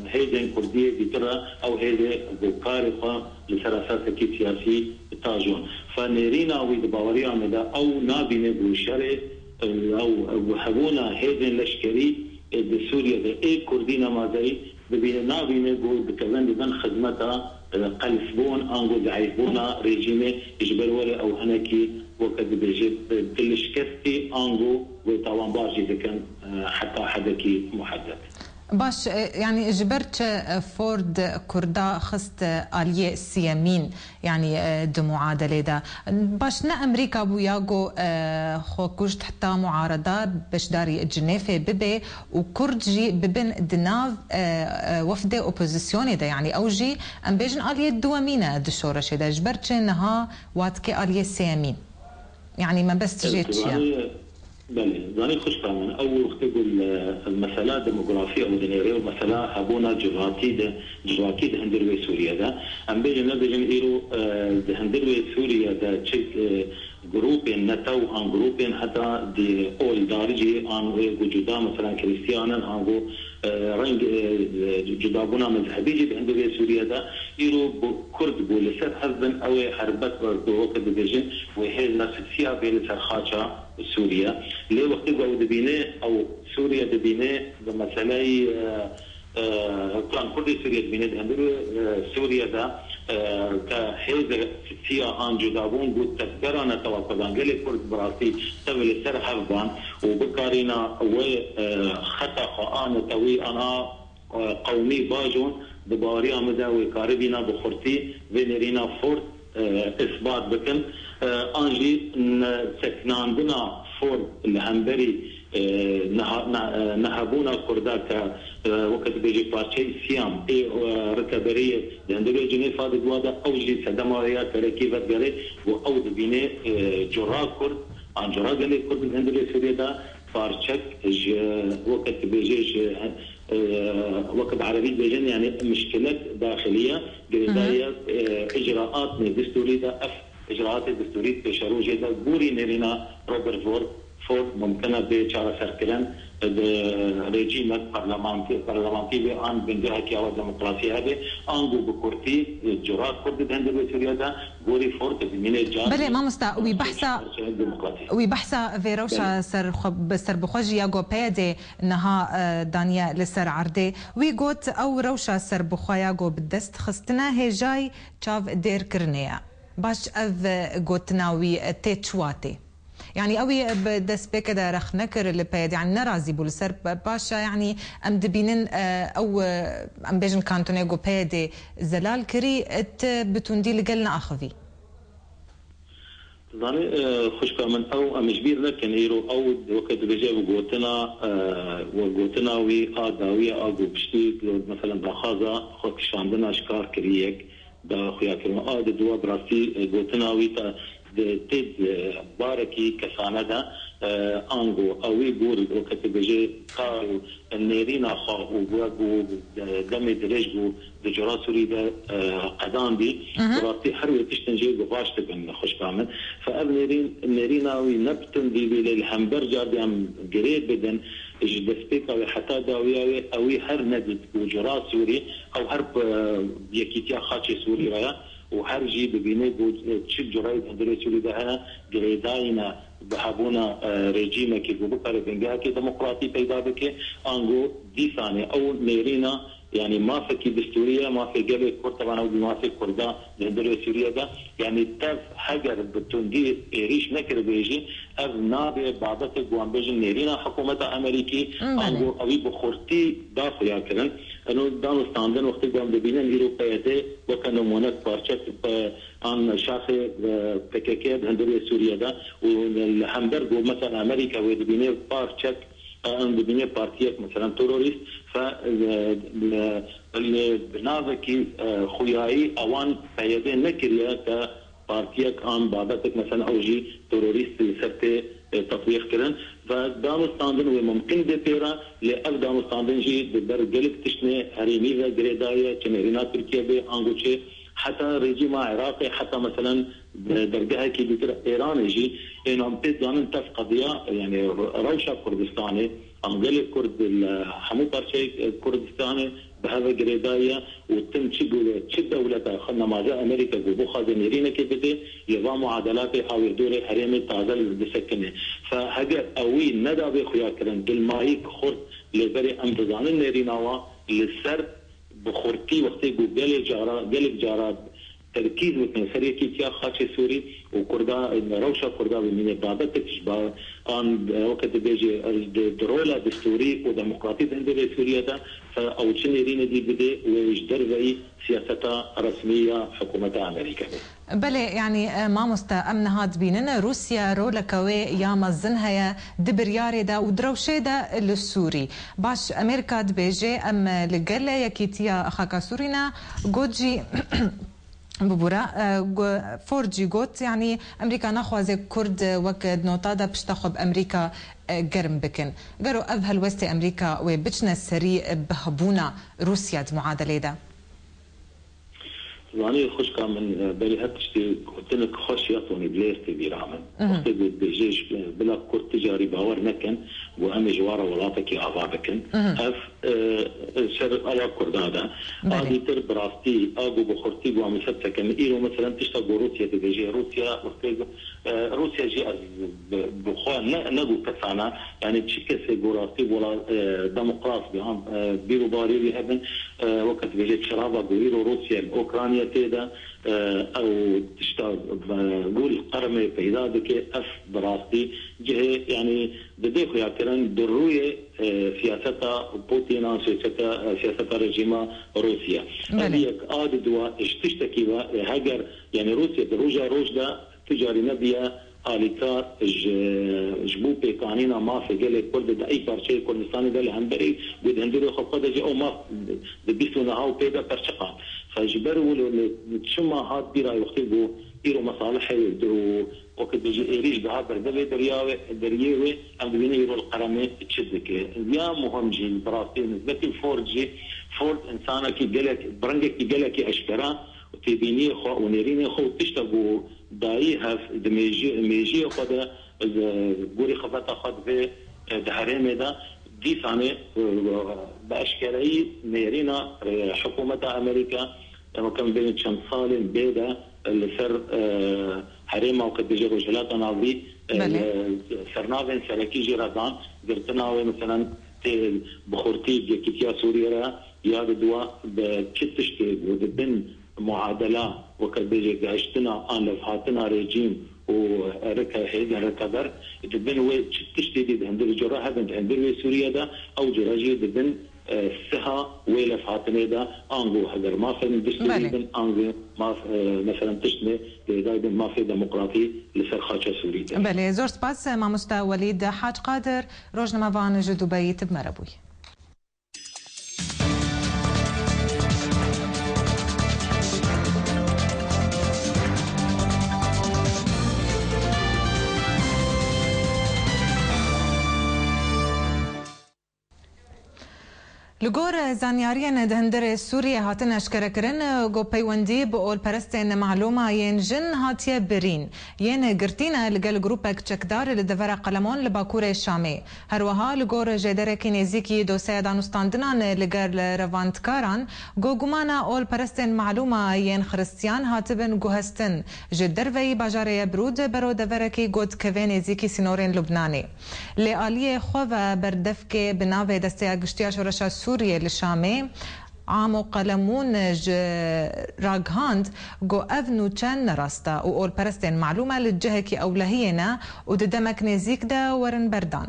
هيدن كرديه بترى او هيدي بكارقه لسراسات كي سياسي تاجون فنيرينا ويدباوريا مدا او نابين بوشري او حبونا هيدن لشكري بسوريا اي كردينا مازاي ببينا بين بكلام بين خدمتها قلفبون انغو زعيبونا ريجيمي يجبر ولا او هناكي وقت بيجي بالشكستي انغو وطوان بارجي كان حتى حدكي محدد باش يعني جبرت فورد كردا خست آلية سيامين يعني دو معادلة دا باش نا أمريكا بوياغو خو كوجت حتى معارضة باش داري جنيفة ببي وكردجي ببن دناف وفدة أوبوزيسيوني دا يعني أوجي أم بيجن آلية دوامينة دشورش دا جبرت نها واتكي آلية سيامين يعني ما بس تجيت شيء بله زاني خوش فهمن أول وقت يقول المسألة ديموغرافية أو دنيرية ومسألة هبونا جواتي هندروي سوريا ده أم بيجن إيرو هندروي سوريا ده تشيك جروبين نتاو عن جروبين حتى دي أول دارجي عن وجودا مثلا كريستيانا عن رنج جدابونا مذهبي بهندروي سوريا ده إيرو كرد بولسات حزبن أو حربت وقت بيجن وهي ناس فيها بين سرخاچا سوريا ليه وقت يقعد دبينه او سوريا دبينه بمثلا كان كل سوريا دبينه هندرو سوريا دا كحيز فيها عن جدابون قد تذكرنا توقفان قال كرد براسي تبل سر حفظان وبكارينا وخطا خان توي انا قومي باجون دباريا مداوي كاربينا بخرتي فينيرينا فورت اثبات بكن انجي سكناندنا فور الهمبري نهبونا كرداك وقت بيجي بارشي سيام اي ركبريه هندري جنيف هذا دوادا اوجي سدماريا تركيبات غري واود بيني جرا كرد عن جرا غني كرد هندري سوريا بارشك وقت بيجي وقت عربي بيجن يعني مشكلات داخليه جزائيه اجراءات دستوريه اجراءات الدستوريه بشروع جدا بوري نرينا روبرت فورد ممكنه بشاره سركلان ريجيم برلمانتي عن بندها كي او ديمقراطيه هذه انغو بكورتي جرات كرد هندوي سوريا ده بوري فورد بمين جان بلي ما مستا وبحثا فيروشا سر بخوجي ياغو بيدي انها دانيا لسر عردي ويغوت او روشا سر بخوياغو بالدست خستنا هي جاي تشاف دير كرنيا باش اف غوتناوي تيتشواتي يعني قوي بدس بكده رخ نكر اللي بيد يعني نرازي بولسر باشا يعني ام دبينن او ام بيجن كانتونيغو بيدي زلال كري بتوندي لقلنا اخذي زاني خوشكا من او امجبير لكن ايرو او وقت بيجي وقوتنا وي اداويه او بشتي مثلا بخازا خوك شاندنا اشكار كريك دا خويا كلمه دوا براسي قوتنا وي تد باركي كساندا انغو اوي بور وقت بيجي قالوا النيرينا خا وغو دم درجو دجرا سوري دا قدام بي براسي حروي تشتنجي بغاش تبن خوش كامل فابنيرين النيرينا وي نبتن دي بالهمبرجر دي ام جريد بدن جدسبيك او حتى داويه اوي هر ند وجرا سوري او هر يكيتيا خاطي سوري رايا وهر جي ببيني تشد جرايد هندري سوري ده جريداينا بحبونا ريجيمه كي بكره بنجا كي ديمقراطي پیدا بك انغو دي ثاني او نيرينا يعني ما في دستوريه ما في قبل كرد طبعا ما في كردا هندري سوريا ده يعني تف حجر بتندي ريش نكر بيجي اب نابه بعضت قوام بيجي نيرينا حكومه امريكي انغو اوي بخورتي داخل يا كلام انه دانو ستاندن وقت قام ببينن اوروبيته وكانوا مونك بارشات عن شاخ PKK هندري سوريا ده والهمبرغ مثلا امريكا ودبينه بارشات ان ببينه بارتيات مثلا توروريست ف بنافكي خوياي اوان فيدين نكريا ك بارتيات عن بابتك مثلا اوجي توروريست سرت تطبيق كرن فدانو ستاندن وممكن بيرا لأفدانو ستاندن جي در جلك تشني هريمي و جريدايا كنيرينا تركيا بي انغوشي حتى ريجيم عراقي حتى مثلا درجها كي بتر ايران يجي انهم بيدانن تف قضيه يعني روشه كردستاني ام قال كرد حمو بارشي كردستاني بهذا جريدايا وتم تشد دولة خلنا ما جاء امريكا بوخا زميرينا كي بدي يضع معادلات او يدور حريم تازل بسكنه فهجر اوي ندى بخويا كرن بالمايك خرد لبري امتزان النيريناوا للسر بخورتي وقتي قالك جارات تركيز وتنسريه كيتيا خاطي سوري وكردا روشا كردا من بابتك شبا ان وقت بيجي الدروله دستوري وديمقراطيه عند سوريا ده او تشنيرين دي بدي ويجدر زي سياسه رسميه حكومه امريكا بله يعني ما مستأمن هاد بيننا روسيا رولكوي يا مزنها دبرياري دا ودروشي دا للسوري باش امريكا دبيجي ام لقلا يكيتيا اخاكا سورينا جوجي ببورا فورجي جوت يعني امريكا ناخذ كرد وكد نوتادا باش تاخذ امريكا قرم بكن قالوا اذهل وست امريكا وبتشنا السري بهبونا روسيا معادله دا يعني خوش كان من بالي هاتشتي قلت لك خوش يعطوني بلاستي بيرامن وقت بيجيش بلا كرد تجاري باور نكن وامي جواره ولاتك يا ابابكن اف شر على كردادا هذه تر براستي اغو بخورتي وامي سبتكن ايرو مثلا تشتغل روسيا تجي روسيا روسيا جي بخوا نغو كسانا يعني تشكسي براستي ولا ديمقراط بيرو باري بهبن وقت بيجي شرابه بيرو روسيا اوكرانيا تيدا او تشتغل قول قرمي بيدا بك اف براستي جهه يعني بديخو يا كرن درويه سياسة بوتين سياسة رجيم روسيا هذيك عاد دوا تشتكي هاجر يعني روسيا دروجا روجدا تجاري نبيا آليكار جبو بيقانينا ما في قال كل اي بارشي كردستاني ده الهندري بده هندري خفقه ده او ما بيسونا هاو بيدا برشقان فجبروا تشما هاد بيرا يختبوا يرو مصالح يدروا وقت بيجي ايريش بها بردبي درياوي ام بيني يرو القرامي تشدك يا مهم جي براسي نسبتي فورد انسانه كي قالك برنجك كي قالك اشكرا وتبيني خو ونيريني خو تشتغوا دايها ميجي خد غوري خفتا خد في دهريمه ده دي ثاني باشكالي نيرينا حكومه امريكا كان بين شمسال بيدا اللي سر حريمه وقد بيجي رجلات ناظري سرناغن سركي جيران قرتنا مثلا بخورتي كيتيا سوريا يا دوا بكتشتي وبن معادله وقد بيجي عشتنا ان لفاتنا ريجيم وركا هيدا ركبر دبن وي تشتي دي هندل جرا هذا هندل سوريا ده او جراجي دبن السها ويلف هاتنيدا انغو هدر ما في دستوري انغو ما مثلا تشني دايما ما في ديمقراطي لسرخاچه سوري. بله زور سپاس ماموستا ولید حاج قادر روزنامه وان جدوبی تبمربوی. لگور زانیاریان دهندر سوریه هاتن اشکره کرن گو پیوندی با اول پرستین معلومه ین جن هاتیه برین ین گرتین لگل گروپک چکدار لدور قلمان لباکور شامی هر وها لگور جدر کنیزیکی دوسه دانستاندنان لگل رواندکاران گو گمانا اول پرستین معلومه ین خرستیان هاتبن گو هستن جدر وی باجاره برود برو دورکی گود کوینیزیکی سینورین لبنانی لی آلیه خواه بردفک بناوه دسته گشتیا شورشا سوريا للشامي عامو قلمون راغهاند جو افنو تشان راستا وقول برستين معلومة للجهة كي أولهينا وددمك نزيك دا ورن بردان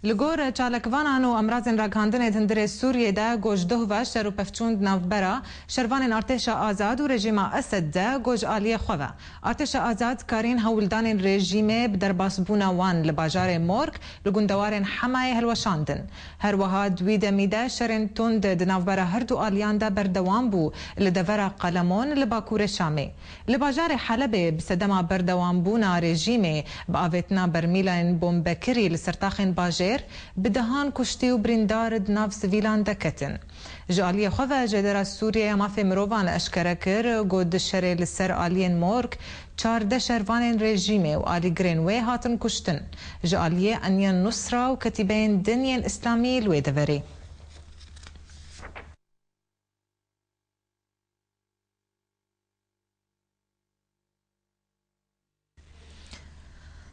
لگور چالکوانان و امراض راگهاندن دهندر سوریه دا گوش دوه شر و پفچوند نافبرا شروان ارتش آزاد و رژیم اسد دا گوش آلیه خواه ارتش آزاد کارین هولدان رژیم بدرباس بونا وان لباجار مورک لگوندوارن حمای هلوشاندن هر وها دوی دمیده شرن توند دنافبرا هر دو آلیان دا بردوان بو لدور قلمون لباکور شامی لباجار حلب بسدما بردوان بونا رژیم باویتنا برمیلان بومبکری لسرتاخن باجر بدهان کشتی و بریندار ناف سویلان دکتن جالی خواه جدر سوریه ما فی مروان اشکره کر گود شر لسر آلین مورک 14 شروان رژیمه و آلی گرینوی هاتن کشتن جالی انیان نصرا و کتیبین دنین اسلامی لوی دوری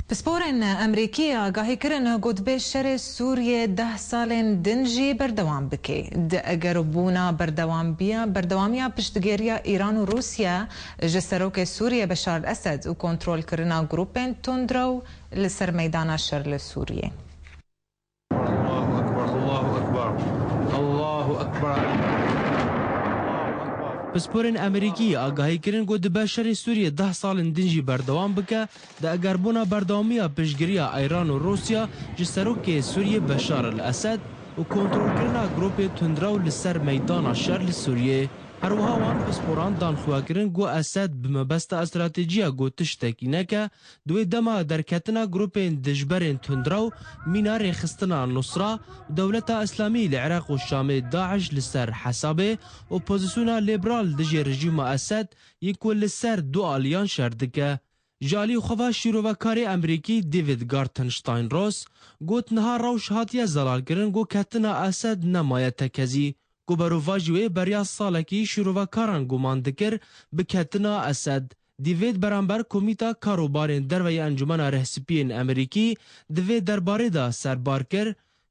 بسپورن امریکی آگاهی کرن گود به شر سوریه 10 سالن دنجی بردوام بکی اگر بونا بردوامیا پشتگیریا ایران و روسیا جسروک سوریه بشار الاسد و کنترول کرنا گروپن تندرو لسر میدان شر لسوریه الله اکبر الله اکبر الله اکبر پسپورن امریکی آگاهی کرن گود بشر سوریه 10 سالن دنجی بردوام بکه ده اگر بونا بردوامیا پشگیریا ایران و روسیا جسروک سوریه بشار الاسد و کنترول کرنا گروپ تندرو لسر میدان شر لسوریه هر وهاوان پسپوران دان خواکرن گو اسد بمبست استراتیجیا گو تشتکی نکه دوی دما درکتنا گروپین دجبرین تندرو مینار خستنا نصرا دولت اسلامی لعراق و شام داعش لسر حسابه اپوزیسیونا لیبرال دجی رژیم اسد یکو لسر دو آلیان شردکه جالی خواه شیروکاری امریکی دیوید گارتنشتاین روس گوت نها روش هاتیه زلال کرن گو کتنا اسد نمایه تکزی گوبرواجوی بریا سالکی شیروکاران گمان دکر بکتنا اسد دیوید برانبر کمیتا کاروبارین دروی انجمن رهسپین امریکی دوی درباره دا سربار کر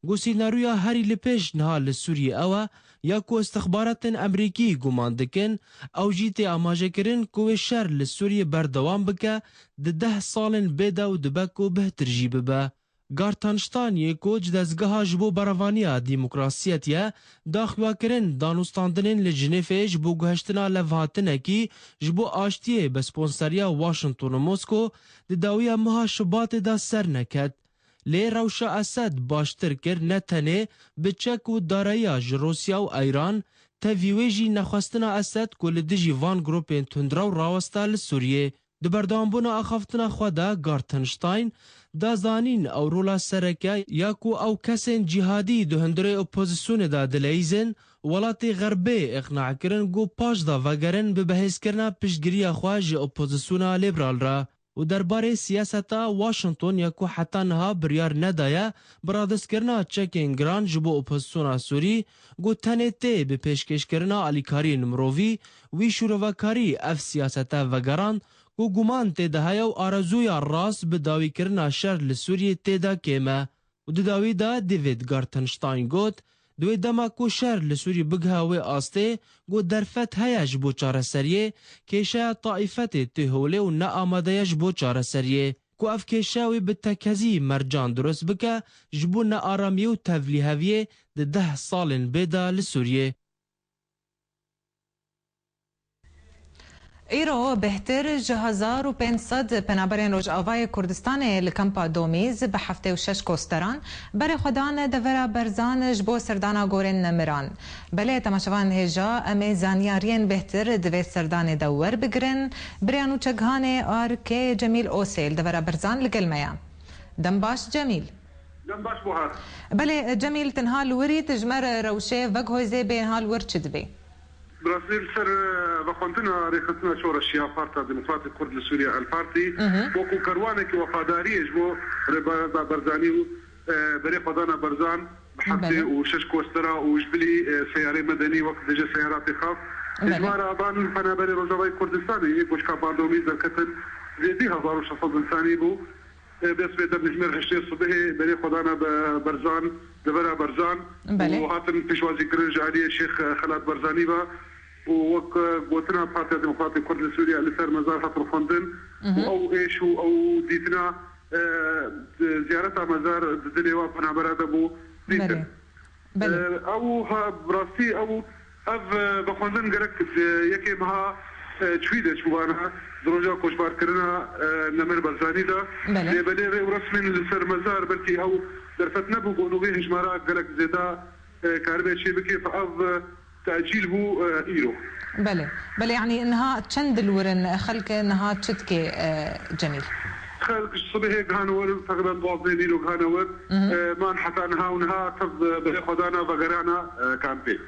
گو سینارویا هری لپیش نها لسوریه اوه یا کو استخبارات امریکی گمان دکن او جیت آماجه کرن کو شر لسوریه بردوام بکه ده 10 سالن بیدا و دبکو بهتر جیبه به گارتنشتان یکو جدزگاه جبو براوانیا دیموکراسیتیه داخوا کرن دانوستاندنین لجنیفه جبو گوهشتنا لفهاتنه کی جبو آشتیه بسپونسریا واشنطن و موسکو داویا مها شبات دا سر نکد لی روشا اسد باشتر کر نتنه بچک و داریا روسیا و ایران تاویویجی نخواستنا اسد کل دجی وان گروپین تندرو راوستا لسوریه دبردانبونا اخافتنا خوادا گارتنشتاین دا زانین او رولا سرکه یاکو او کسین جهادی دهندره اپوزیسیون دا دلیزن ولاتی غربه اقناع کرن گو پاش دا وگرن به بحث کرنا پشگیری خواج اپوزیسیون لیبرال را و درباره سیاستا واشنطن یاکو حتی نها بریار ندایا برادس کرنا چکین گران جبو اپوزیسیون سوری گو تنه تی به پیشکش کرنا علیکاری نمرووی وی شوروکاری اف سیاستا وگران و گمان تیده و آرزوی راست به داوی کرنا شر لسوریه تیده کمه و داوی دا دیوید گارتنشتاین گوت دوی دما کو شهر لسوری بگها و آسته گو درفت هیج بو چاره سریه کیشه طائفت تهوله و نه آمادهیش بو چاره سریه کو اف کیشاوی به تکزی مرجان درست بکه جبو نه آرامی و تولیهویه ده 10 سالن بیدا لسوریه. ایرو بهتر 1500 پنابرین روجاوای کردستان لکمپا دومیز به هفته و 6 کوستران بر خودان دورا برزان جبو سردانا گورن نمران بله تماشوان هجا امی زانیارین بهتر دوی سردان دور بگرن بریانو چگهان آرک جمیل اوسیل دورا برزان لگلمیا دنباش جمیل دنباش بوهار بله جمیل تنها لوري تجمر روشه وگهوزه بینها لور چدوی برازيل سر بخونتنا ريختنا شورشيا بارتا ديمقراطي كرد لسوريا البارتي وكو كروانك وفاداريه جبو ربا برزاني بري قدانا برزان بحبتي وشش كوسترا وجبلي سياري مدني وقت دجا سيارات خاص اجمارا بان فنابري روجاوي كردستاني بوشكا باردومي زركتن زيدي 1600 انساني بو بس بيتر نجمر هشتي الصبحي بري قدانا برزان دبرا برزان وهاتن بيشوازي كرنج عليه الشيخ خلاد برزاني با ووك بوتنا بارتيا ديمقراطي كرد سوريا اللي صار مزار خاطر فندن او ايش او ديتنا زيارتها مزار دليوا بنابرا دبو ديتن او براسي او اف بخوندن قرك يكي مها تشويده شوانها دروجا كوشبار كرنا نمر برزاني دا بلي رسمي لسر مزار بلكي او درفتنا بو قولوغي هجمارا قالك زيدا كاربي شي بكي فاف تاجيل بو ايرو بله يعني انها تشند الورن خلك انها تشتكي جميل خلك الصبح هيك هانور تقريبا بوظي ديلو هانور ما حتى انها ونها تفض بلي خدانا بغرانا كامبي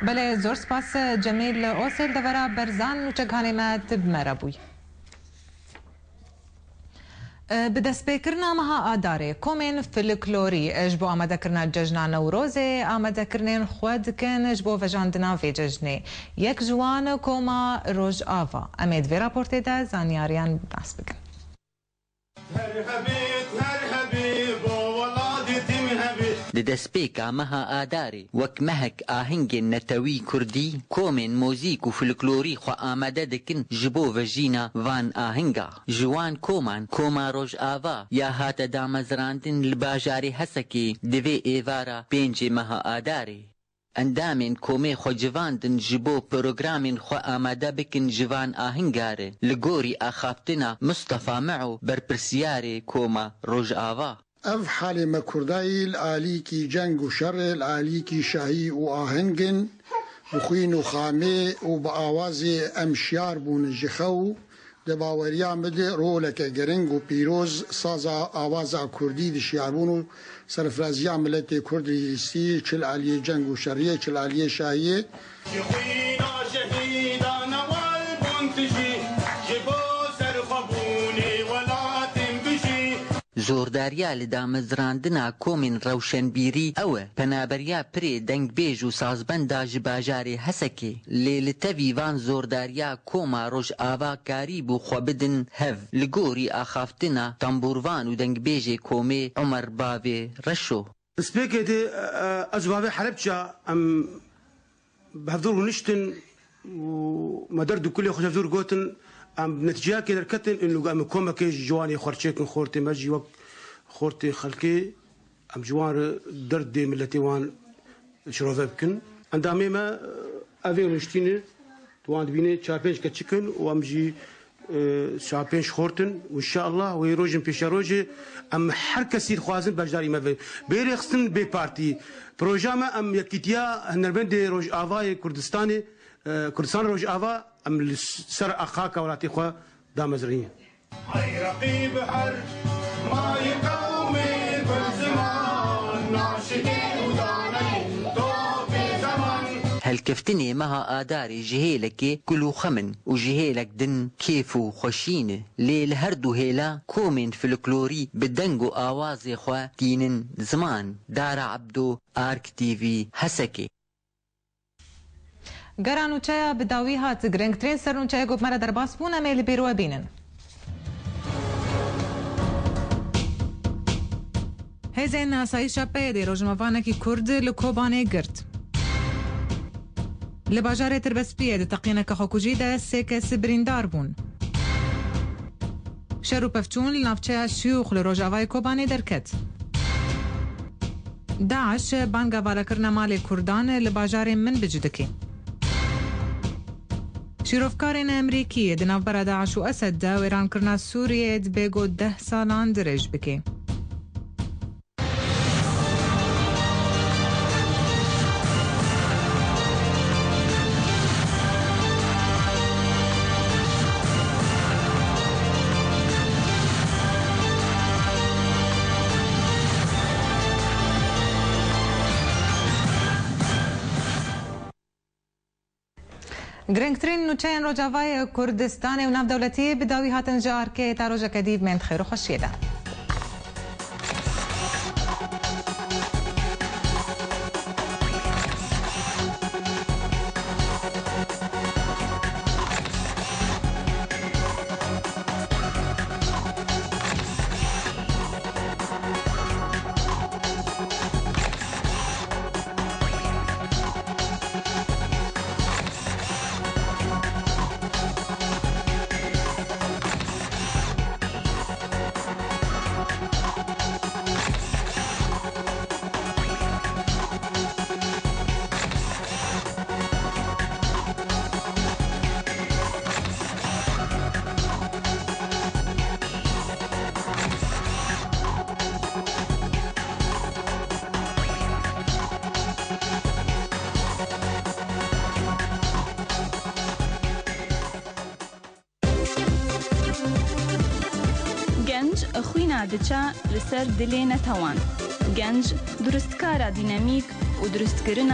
بله زور سپاس جمیل اوسیل دورا برزان و چگهانی ما تب مرابوی بدست بکرنا مها آداره کومین فلکلوری اجبو آمده کرنا ججنا نوروزه آمده کرنین خود کن اجبو وجاندنا في ججنه یک جوان کوما روج آوا امید وی راپورته ده زانیاریان بناس بکن ددسبيكا مها آداري وك مهك آهنجن نتوي كردي كومن موزيك وفلكلوري خو آمده دكن جبو وجينا وان آهنگا جوان كوما روج آوا يا هات دامزراندن لباجاري حسكي دوي ايوارا بينجي مها آداري اندامن کومه خو جواندن جبو پروگرامن خو آماده بکن جوان آهنگاره لگوری آخافتنا مصطفى معو برپرسیاره کوما روج آوا اف حال مكرداي الاليكي جنگ وشر الاليكي شاهي واهنجن بخوين وخامي وباوازي امشيار بون جخو دباوريا مد رولك جرنگ وبيروز سازا اوازا كردي دشياربون سرفرازيا ملتي كردي سي چل علي جنگ وشريه چل علي شاهي زۆرداریا لە دامەزراندنا کۆمین ڕەوشەنبیری ئەوە پەنابەریا پرێ دەنگبێژ و سازبەندا ji باژارێ هەسەکێ لێ li tevî van zordariya koma Rojava karî bû xwe bidin hev li gorî axaftina tamburvan û dengbêjê komê Umer bavê reşo Spêkê de ez bavê Helepça em hevdûr û niştin û me der du kulê xwe hevdûr gotin ام نتیجه که درکتن انو ام کومک جوانی خورچه کن خورتی مجی وقت خورتی خلکی ام جوان درد ملتی وان شروع بکن اندامی ما اوی نشتینه توان بینه چارپنج کچکن و ام جی چارپنج خورتن و ان شاء الله و روزن پیش روزه ام هر کسی خوازن بجداری ما بیرخستن به پارتی پروژه ما ام یکیتیا هنربند روج آوای کردستان روج آوا ام سر اخاك ولاتي خو دامزرين هاي رقيب حر ما يقومي بالزمان ناشدين وداني طوفي زمان هالكفتني مها آداري جهيلك كلو خمن وجهيلك دن كيفو خوشينه ليل هردو هيلا كومن فلكلوري بدنجو آوازي خو تينن زمان دار عبدو آرك تي في حسكي گرانوچه بداوی هات گرنگترین سرنوچه گوب مرا در باس بونه میل بیرو بینن هێزên asayişa peyê rojnamevanekî Kurd li Kobanê girt. Li bajarê Tirabespiyê di teqîneka xwekujî de sê kes birîndar bûn. Şer û pevçûn li navçeya şiyûx li Rojavayê Kobanê derket. Daeş banga valekirina malê Kurdan li bajarê Minbic dike. Şîrovkarên Emerîkî di navbera Daeş û Esed de wêrankirina Sûriyê dibê got 10 salan dirêj bike. گرنگترین نوچەیان Rojavayê Kurdistanê û Navdewletiyê bi dawî hatin ji arkeyê ta rojeke dîv mênd xêr û xweşiyê de. خوینا دچا لسر دلێ نەتەوان گەنج دروستکارە دینەمیک و دروستکردنا